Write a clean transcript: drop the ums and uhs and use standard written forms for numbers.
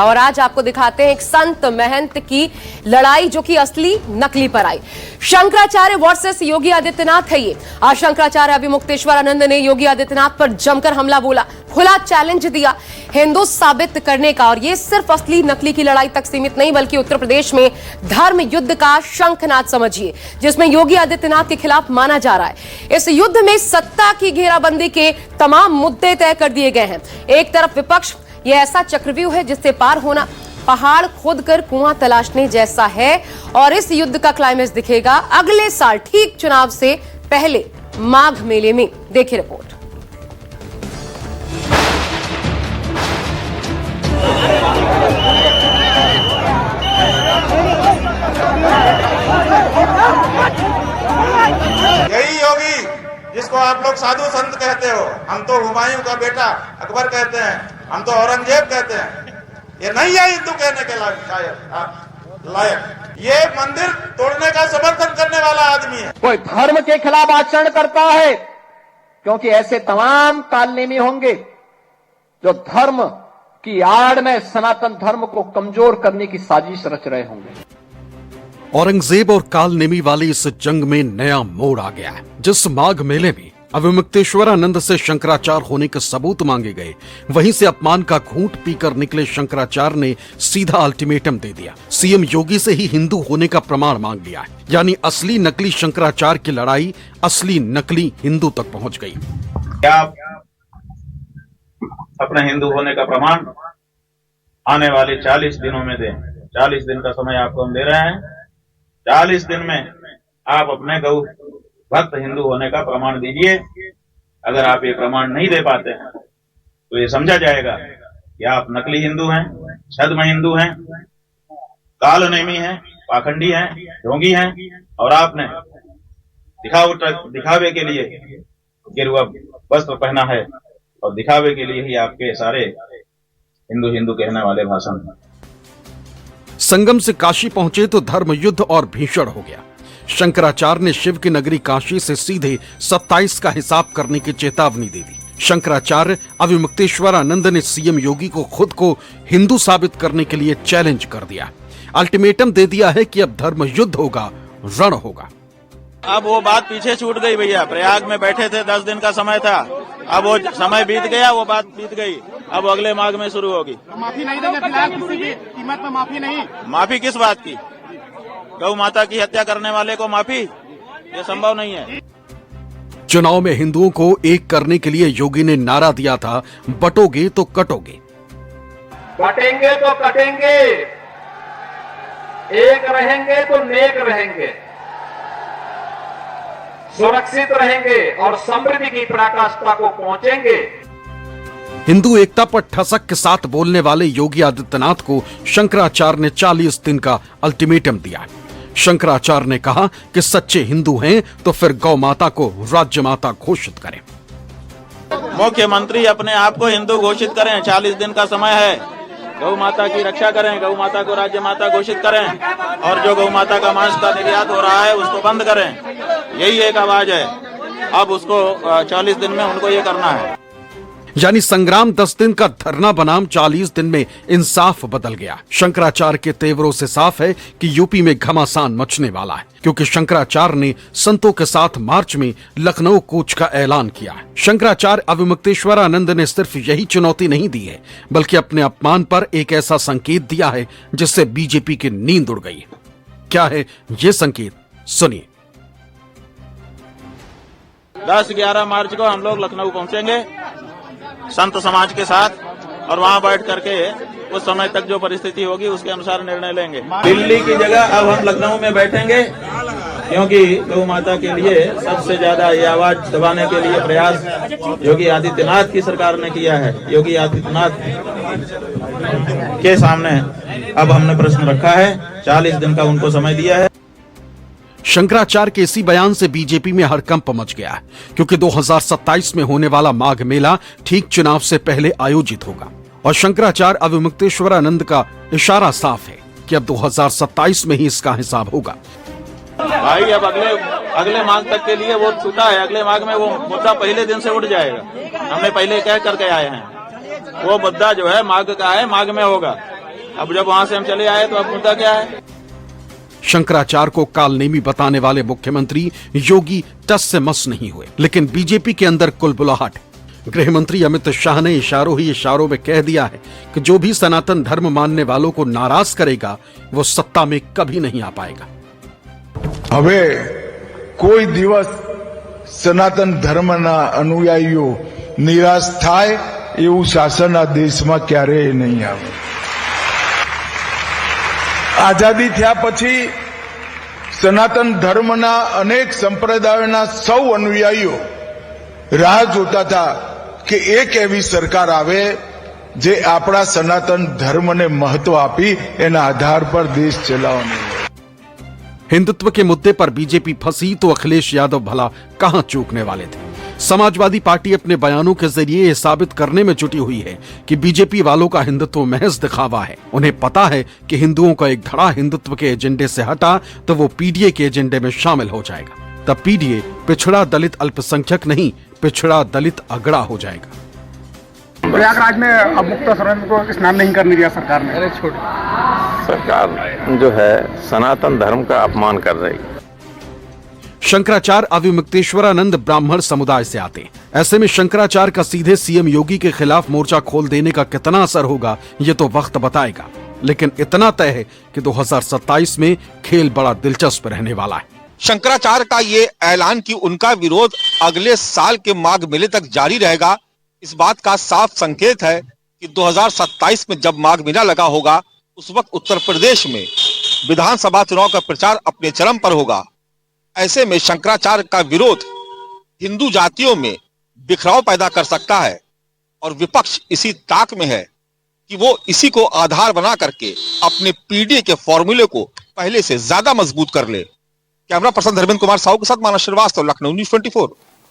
और आज आपको दिखाते हैं एक संत महंत की लड़ाई जो कि असली नकली पर आई। शंकराचार्य वर्सेस योगी आदित्यनाथ है ये। आज शंकराचार्य अभिमुक्तेश्वरानंद ने योगी आदित्यनाथ पर जमकर हमला बोला, खुला चैलेंज दिया हिंदू साबित करने का। और ये सिर्फ असली नकली की लड़ाई तक सीमित नहीं बल्कि उत्तर प्रदेश में धर्म युद्ध का शंखनाद समझिए, जिसमें योगी आदित्यनाथ के खिलाफ माना जा रहा है। इस युद्ध में सत्ता की घेराबंदी के तमाम मुद्दे तय कर दिए गए हैं। एक तरफ विपक्ष, यह ऐसा चक्रव्यूह है जिससे पार होना पहाड़ खोद कर कुआं तलाशने जैसा है। और इस युद्ध का क्लाइमेक्स दिखेगा अगले साल ठीक चुनाव से पहले माघ मेले में। देखिए रिपोर्ट। यही योगी जिसको आप लोग साधु संत कहते हो, हम तो हुमायूं का बेटा अकबर कहते हैं, हम तो औरंगजेब कहते हैं, ये नहीं है हिंदू कहने के लायक। ये मंदिर तोड़ने का समर्थन करने वाला आदमी है। कोई धर्म के खिलाफ आचरण करता है, क्योंकि ऐसे तमाम कालनेमी होंगे जो धर्म की आड़ में सनातन धर्म को कमजोर करने की साजिश रच रहे होंगे। औरंगजेब और कालनेमी वाली इस जंग में नया मोड़ आ गया है। जिस माघ मेले में अभिमुक्तेश्वरानंद से शंकराचार्य होने के सबूत मांगे गए, वहीं से अपमान का घूंट पीकर निकले शंकराचार्य ने सीधा अल्टीमेटम दे दिया। सीएम योगी से ही हिंदू होने का प्रमाण मांग लिया है। यानी असली नकली शंकराचार्य की लड़ाई असली नकली हिंदू तक पहुंच गई। क्या आप अपने हिंदू होने का प्रमाण आने वाले 40 दिनों में दें? 40 दिन का समय आपको हम दे रहे हैं। 40 दिन में आप अपने गौ भक्त हिंदू होने का प्रमाण दीजिए। अगर आप ये प्रमाण नहीं दे पाते हैं तो ये समझा जाएगा कि आप नकली हिंदू हैं, छद्म हिंदू हैं, कालनेमी हैं, पाखंडी हैं, ढोंगी हैं, और आपने दिखावे के लिए गिरवा वस्त्र पहना है और दिखावे के लिए ही आपके सारे हिंदू हिंदू कहने वाले भाषण हैं। संगम से काशी पहुंचे तो धर्म युद्ध और भीषण हो गया। शंकराचार्य ने शिव की नगरी काशी से सीधे 27 का हिसाब करने की चेतावनी दे दी। शंकराचार्य अभिमुक्तेश्वरानंद ने सीएम योगी को खुद को हिंदू साबित करने के लिए चैलेंज कर दिया। अल्टीमेटम दे दिया है कि अब धर्म युद्ध होगा, रण होगा। अब वो बात पीछे छूट गई भैया। प्रयाग में बैठे थे, 10 दिन का समय था, अब वो समय बीत गया, वो बात बीत गई। अब अगले माघ में शुरू होगी। माफी नहीं देंगे फिलहाल, किसी भी कीमत में माफी नहीं। माफी किस बात की? गौ माता की हत्या करने वाले को माफी? ये संभव नहीं है। चुनाव में हिंदुओं को एक करने के लिए योगी ने नारा दिया था, बटोगे तो कटोगे। बटेंगे तो कटेंगे, एक रहेंगे तो नेक रहेंगे, सुरक्षित रहेंगे और समृद्धि की पराकाष्ठा को पहुंचेंगे। हिंदू एकता पर ठसक के साथ बोलने वाले योगी आदित्यनाथ को शंकराचार्य ने 40 दिन का अल्टीमेटम दिया। शंकराचार्य ने कहा कि सच्चे हिंदू हैं तो फिर गौ माता को राज्य माता घोषित करें। मुख्यमंत्री अपने आप को हिंदू घोषित करें। 40 दिन का समय है। गौ माता की रक्षा करें, गौ माता को राज्य माता घोषित करें, और जो गौ माता का मांस का निर्यात हो रहा है उसको बंद करें। यही एक आवाज है। अब उसको 40 दिन में उनको ये करना है। यानी संग्राम 10 दिन का धरना बनाम 40 दिन में इंसाफ बदल गया। शंकराचार्य के तेवरों से साफ है कि यूपी में घमासान मचने वाला है, क्योंकि शंकराचार्य ने संतों के साथ मार्च में लखनऊ कूच का ऐलान किया। शंकराचार्य अभिमुक्तेश्वरानंद ने सिर्फ यही चुनौती नहीं दी है, बल्कि अपने अपमान पर एक ऐसा संकेत दिया है जिससे बीजेपी की नींद उड़ गई। क्या है ये संकेत, सुनिए। 10-11 मार्च को हम लोग लखनऊ पहुंचेंगे संत समाज के साथ, और वहां बैठ करके उस समय तक जो परिस्थिति होगी उसके अनुसार निर्णय लेंगे। दिल्ली की जगह अब हम लखनऊ में बैठेंगे, क्योंकि गौ माता के लिए सबसे ज्यादा ये आवाज दबाने के लिए प्रयास योगी आदित्यनाथ की सरकार ने किया है। योगी आदित्यनाथ के सामने अब हमने प्रश्न रखा है, 40 दिन का उनको समय दिया है। शंकराचार्य के इसी बयान से बीजेपी में हड़कंप मच गया है, क्योंकि 2027 में होने वाला माघ मेला ठीक चुनाव से पहले आयोजित होगा। और शंकराचार्य अभिमुक्तेश्वरानंद का इशारा साफ है कि अब 2027 में ही इसका हिसाब होगा। भाई अब अगले माघ तक के लिए वो छूटा है। अगले माघ में वो मुद्दा पहले दिन से उठ जाएगा। हमने पहले कह करके आए हैं, वो मुद्दा जो है माघ का है, माघ में होगा। अब जब वहां से हम चले आए तो अब मुद्दा क्या है? शंकराचार्य को कालनेमी बताने वाले मुख्यमंत्री योगी टस से मस नहीं हुए, लेकिन बीजेपी के अंदर कुलबुलाहट है। गृह मंत्री अमित शाह ने इशारों ही इशारों में कह दिया है कि जो भी सनातन धर्म मानने वालों को नाराज करेगा वो सत्ता में कभी नहीं आ पाएगा। હવે કોઈ દિવસ સનાતન ધર્મના અનુયાયીઓ નિરાશ થાય એવું શાસન આ દેશમાં ક્યારેય નહીં આવે। આઝાદી થયા પછી સનાતન ધર્મના અનેક સંપ્રદાયોના સૌ અનુયાયીઓ રાહ જોતા હતા કે એક એવી સરકાર આવે જે આપણા સનાતન ધર્મને મહત્વ આપી એના આધાર પર દેશ ચલાવવાનો। हिंदुत्व के मुद्दे पर बीजेपी फंसी तो अखिलेश यादव भला कहां चूकने वाले थे। समाजवादी पार्टी अपने बयानों के जरिए यह साबित करने में जुटी हुई है कि बीजेपी वालों का हिंदुत्व महज दिखावा है। उन्हें पता है कि हिंदुओं का एक धड़ा हिंदुत्व के एजेंडे से हटा तो वो पीडीए के एजेंडे में शामिल हो जाएगा। तब पीडीए पिछड़ा दलित अल्पसंख्यक नहीं, पिछड़ा दलित अगड़ा हो जाएगा। प्रयागराज में अब मुक्त सरोवर को स्नान नहीं करने दिया सरकार ने। सरकार जो है सनातन धर्म का अपमान कर रही है। शंकराचार्य अविमुक्तेश्वरानंद ब्राह्मण समुदाय से आते हैं। ऐसे में शंकराचार्य का सीधे सीएम योगी के खिलाफ मोर्चा खोल देने का कितना असर होगा ये तो वक्त बताएगा, लेकिन इतना तय है कि 2027 में खेल बड़ा दिलचस्प रहने वाला है। शंकराचार्य का ये ऐलान कि उनका विरोध अगले साल के माघ मेले तक जारी रहेगा, इस बात का साफ संकेत है कि 2027 में जब माघ मेला लगा होगा उस वक्त उत्तर प्रदेश में विधानसभा चुनाव का प्रचार अपने चरम पर होगा। ऐसे में शंकराचार्य का विरोध हिंदू जातियों में बिखराव पैदा कर सकता है और विपक्ष इसी ताक में है कि वो इसी को आधार बना करके अपने पीडीए के फॉर्मूले को पहले से ज्यादा मजबूत कर ले। कैमरा पर्सन धर्मेंद्र कुमार साहू के साथ मानस श्रीवास्तव, लखनऊ न्यूज़ 24।